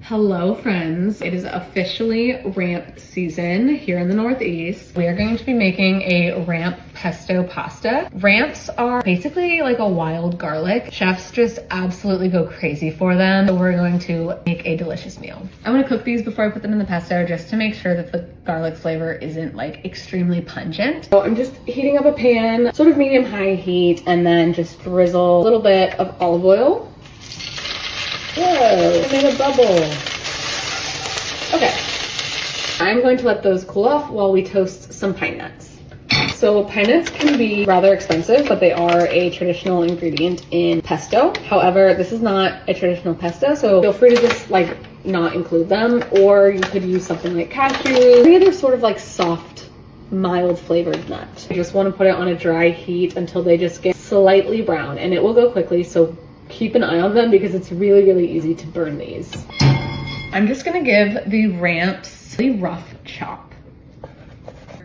Hello friends, it is officially ramp season here in the Northeast. We are going to be making a ramp pesto pasta. Ramps are basically like a wild garlic. Chefs just absolutely go crazy for them. So we're going to make a delicious meal. I'm gonna cook these before I put them in the pesto just to make sure that the garlic flavor isn't like extremely pungent. So I'm just heating up a pan, sort of medium-high heat, and then just drizzle a little bit of olive oil. Whoa, I made a bubble. Okay, I'm going to let those cool off while we toast some pine nuts. So pine nuts can be rather expensive, but they are a traditional ingredient in pesto. However, this is not a traditional pesto, so feel free to just like not include them, or you could use something like cashew, any other sort of like soft, mild flavored nut. You just want to put it on a dry heat until they just get slightly brown, and it will go quickly, so keep an eye on them because it's really, really easy to burn these. I'm just gonna give the ramps a rough chop.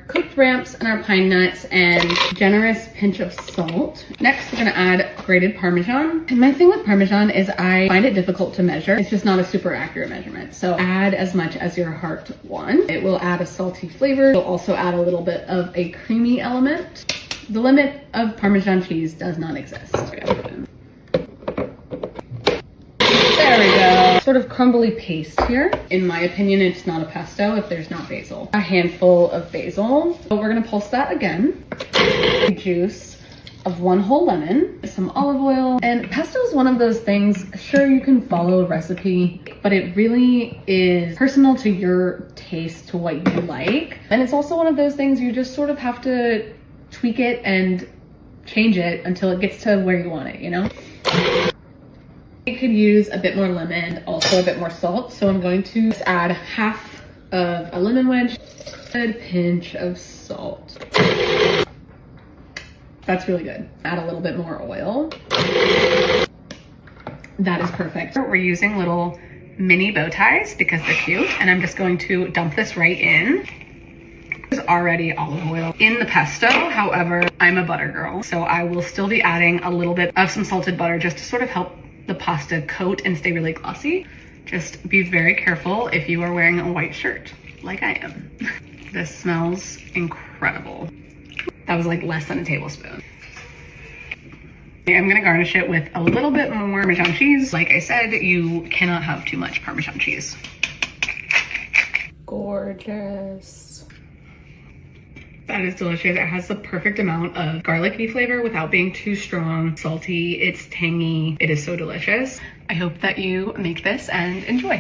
Cooked ramps and our pine nuts and generous pinch of salt. Next, we're gonna add grated Parmesan. And my thing with Parmesan is I find it difficult to measure. It's just not a super accurate measurement. So add as much as your heart wants. It will add a salty flavor. It'll also add a little bit of a creamy element. The limit of Parmesan cheese does not exist. There we go. Sort of crumbly paste here. In my opinion, it's not a pesto if there's not basil. A handful of basil. So we're gonna pulse that again. The juice of 1 whole lemon, some olive oil. And pesto is one of those things, sure you can follow a recipe, but it really is personal to your taste, to what you like. And it's also one of those things you just sort of have to tweak it and change it until it gets to where you want it, you know? I could use a bit more lemon, also a bit more salt. So I'm going to just add half of a lemon wedge, a pinch of salt. That's really good. Add a little bit more oil. That is perfect. We're using little mini bow ties because they're cute. And I'm just going to dump this right in. There's already olive oil in the pesto. However, I'm a butter girl, so I will still be adding a little bit of some salted butter just to sort of help the pasta coat and stay really glossy. Just be very careful if you are wearing a white shirt like I am. This smells incredible. That was like less than a tablespoon. I'm gonna garnish it with a little bit more Parmesan cheese. Like I said, you cannot have too much Parmesan cheese. Gorgeous. That is delicious. It has the perfect amount of garlicky flavor without being too strong, salty, it's tangy. It is so delicious. I hope that you make this and enjoy.